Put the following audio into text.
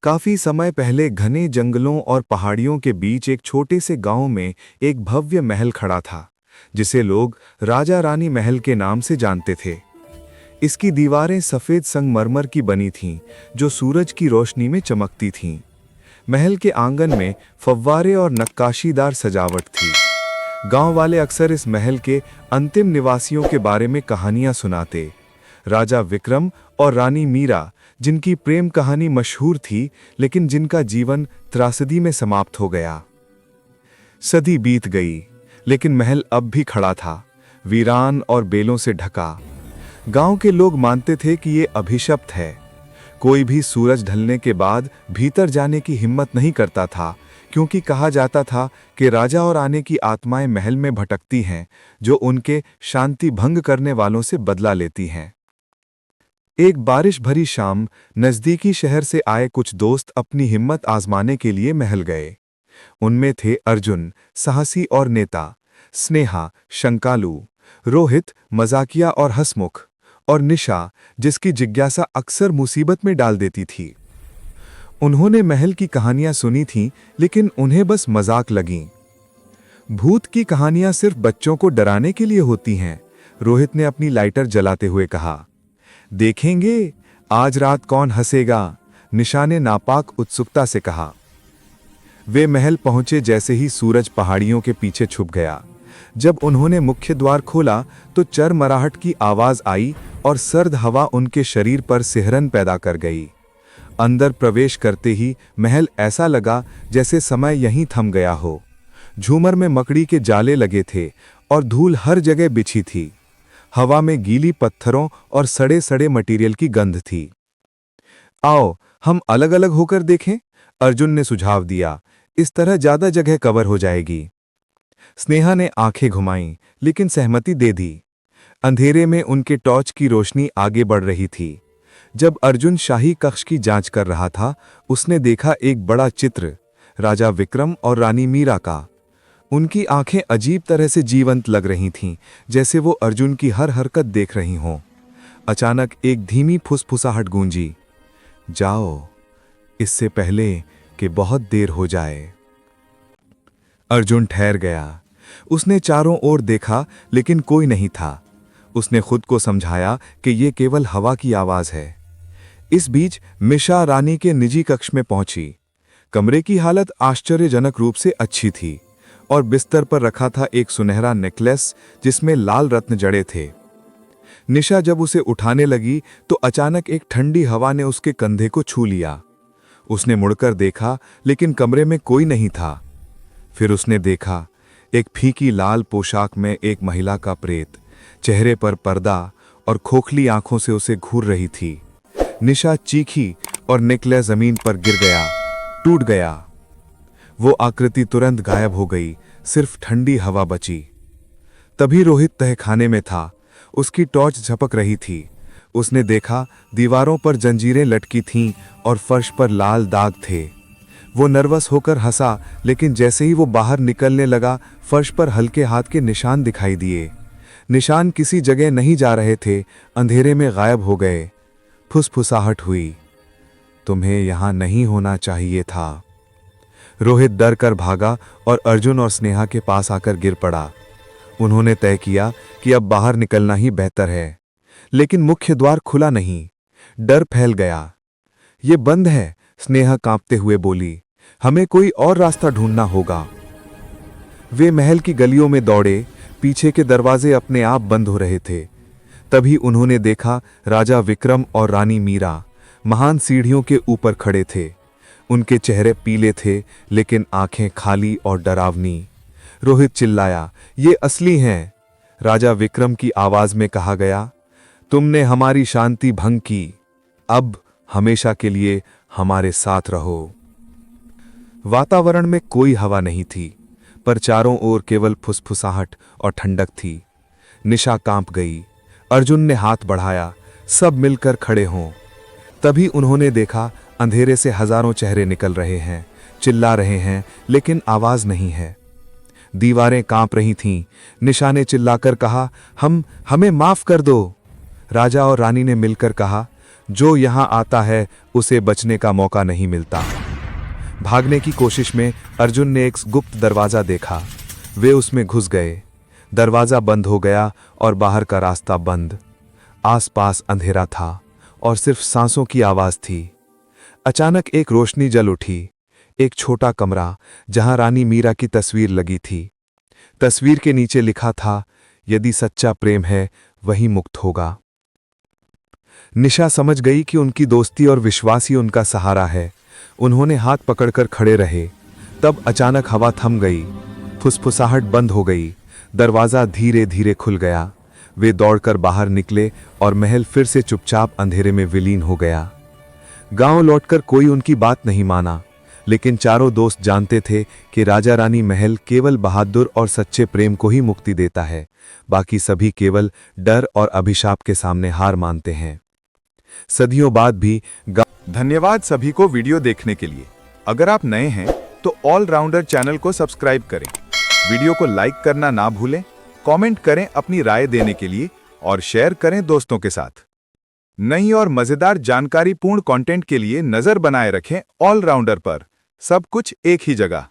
काफी समय पहले घने जंगलों और पहाड़ियों के बीच एक छोटे से गांव में एक भव्य महल खड़ा था, जिसे लोग राजा रानी महल के नाम से जानते थे। इसकी दीवारें सफेद संगमरमर की बनी थीं, जो सूरज की रोशनी में चमकती थीं। महल के आंगन में फव्वारे और नक्काशीदार सजावट थी। गांव वाले अक्सर इस महल के अंतिम निवासियों के बारे में कहानियां सुनाते। राजा विक्रम और रानी मीरा, जिनकी प्रेम कहानी मशहूर थी, लेकिन जिनका जीवन त्रासदी में समाप्त हो गया। सदी बीत गई, लेकिन महल अब भी खड़ा था, वीरान और बेलों से ढका। गांव के लोग मानते थे कि ये अभिशप्त है। कोई भी सूरज ढलने के बाद भीतर जाने की हिम्मत नहीं करता था, क्योंकि कहा जाता था कि राजा और रानी की आत्माएं महल में भटकती हैं, जो उनके शांति भंग करने वालों से बदला लेती हैं। एक बारिश भरी शाम नजदीकी शहर से आए कुछ दोस्त अपनी हिम्मत आजमाने के लिए महल गए। उनमें थे अर्जुन, साहसी और नेता; स्नेहा, शंकालू; रोहित, मजाकिया और हंसमुख; और निशा, जिसकी जिज्ञासा अक्सर मुसीबत में डाल देती थी। उन्होंने महल की कहानियां सुनी थीं, लेकिन उन्हें बस मजाक लगीं। भूत की कहानियां सिर्फ बच्चों को डराने के लिए होती हैं, रोहित ने अपनी लाइटर जलाते हुए कहा। देखेंगे आज रात कौन हंसेगा, निशा ने नापाक उत्सुकता से कहा। वे महल पहुंचे जैसे ही सूरज पहाड़ियों के पीछे छुप गया। जब उन्होंने मुख्य द्वार खोला तो चरमराहट की आवाज आई और सर्द हवा उनके शरीर पर सिहरन पैदा कर गई। अंदर प्रवेश करते ही महल ऐसा लगा जैसे समय यहीं थम गया हो। झूमर में मकड़ी के जाले लगे थे और धूल हर जगह बिछी थी। हवा में गीली पत्थरों और सड़े सड़े मटीरियल की गंध थी। आओ हम अलग अलग होकर देखें, अर्जुन ने सुझाव दिया। इस तरह ज्यादा जगह कवर हो जाएगी। स्नेहा ने आंखें घुमाईं, लेकिन सहमति दे दी। अंधेरे में उनके टॉर्च की रोशनी आगे बढ़ रही थी। जब अर्जुन शाही कक्ष की जांच कर रहा था, उसने देखा एक बड़ा चित्र, राजा विक्रम और रानी मीरा का। उनकी आंखें अजीब तरह से जीवंत लग रही थीं, जैसे वो अर्जुन की हर हरकत देख रही हों। अचानक एक धीमी फुसफुसाहट गूंजी, जाओ, इससे पहले कि बहुत देर हो जाए। अर्जुन ठहर गया। उसने चारों ओर देखा, लेकिन कोई नहीं था। उसने खुद को समझाया कि ये केवल हवा की आवाज है। इस बीच मिशा रानी के निजी कक्ष में पहुंची। कमरे की हालत आश्चर्यजनक रूप से अच्छी थी और बिस्तर पर रखा था एक सुनहरा नेकलेस जिसमें लाल रत्न जड़े थे। निशा जब उसे उठाने लगी तो अचानक एक ठंडी हवा ने उसके कंधे को छू लिया। उसने मुड़कर देखा, लेकिन कमरे में कोई नहीं था। फिर उसने देखा एक फीकी लाल पोशाक में एक महिला का प्रेत, चेहरे पर पर्दा और खोखली आंखों से उसे घूर रही थी। निशा चीखी और नेकलेस जमीन पर गिर गया, टूट गया। वो आकृति तुरंत गायब हो गई, सिर्फ ठंडी हवा बची। तभी रोहित तहखाने में था। उसकी टॉर्च झपक रही थी। उसने देखा दीवारों पर जंजीरें लटकी थीं और फर्श पर लाल दाग थे। वो नर्वस होकर हंसा, लेकिन जैसे ही वो बाहर निकलने लगा, फर्श पर हल्के हाथ के निशान दिखाई दिए। निशान किसी जगह नहीं जा रहे थे, अंधेरे में गायब हो गए। फुसफुसाहट हुई, तुम्हें यहां नहीं होना चाहिए था। रोहित डर कर भागा और अर्जुन और स्नेहा के पास आकर गिर पड़ा। उन्होंने तय किया कि अब बाहर निकलना ही बेहतर है, लेकिन मुख्य द्वार खुला नहीं। डर फैल गया। ये बंद है, स्नेहा कांपते हुए बोली। हमें कोई और रास्ता ढूंढना होगा। वे महल की गलियों में दौड़े। पीछे के दरवाजे अपने आप बंद हो रहे थे। तभी उन्होंने देखा राजा विक्रम और रानी मीरा महान सीढ़ियों के ऊपर खड़े थे। उनके चेहरे पीले थे, लेकिन आंखें खाली और डरावनी। रोहित चिल्लाया, ये असली हैं। राजा विक्रम की आवाज में कहा गया, तुमने हमारी शांति भंग की, अब हमेशा के लिए हमारे साथ रहो। वातावरण में कोई हवा नहीं थी, पर चारों ओर केवल फुसफुसाहट और ठंडक थी। निशा कांप गई। अर्जुन ने हाथ बढ़ाया, सब मिलकर खड़े हों। तभी उन्होंने देखा अंधेरे से हजारों चेहरे निकल रहे हैं, चिल्ला रहे हैं, लेकिन आवाज नहीं है। दीवारें कांप रही थीं। निशा ने चिल्लाकर कहा, हमें माफ कर दो। राजा और रानी ने मिलकर कहा, जो यहाँ आता है उसे बचने का मौका नहीं मिलता। भागने की कोशिश में अर्जुन ने एक गुप्त दरवाजा देखा। वे उसमें घुस गए। दरवाजा बंद हो गया और बाहर का रास्ता बंद। आसपास अंधेरा था और सिर्फ सांसों की आवाज थी। अचानक एक रोशनी जल उठी। एक छोटा कमरा जहां रानी मीरा की तस्वीर लगी थी। तस्वीर के नीचे लिखा था, यदि सच्चा प्रेम है वही मुक्त होगा। निशा समझ गई कि उनकी दोस्ती और विश्वास ही उनका सहारा है। उन्होंने हाथ पकड़कर खड़े रहे। तब अचानक हवा थम गई। फुसफुसाहट बंद हो गई। दरवाजा धीरे धीरे खुल गया। वे दौड़कर बाहर निकले और महल फिर से चुपचाप अंधेरे में विलीन हो गया। गांव लौटकर कोई उनकी बात नहीं माना, लेकिन चारों दोस्त जानते थे कि राजा रानी महल केवल बहादुर और सच्चे प्रेम को ही मुक्ति देता है। बाकी सभी केवल डर और अभिशाप के सामने हार मानते हैं। सदियों बाद भी धन्यवाद सभी को वीडियो देखने के लिए। अगर आप नए हैं तो ऑलराउंडर चैनल को सब्सक्राइब करें। वीडियो को लाइक करना ना भूलें, कमेंट करें अपनी राय देने के लिए और शेयर करें दोस्तों के साथ। नई और मजेदार जानकारीपूर्ण कंटेंट के लिए नजर बनाए रखें ऑलराउंडर पर। सब कुछ एक ही जगह।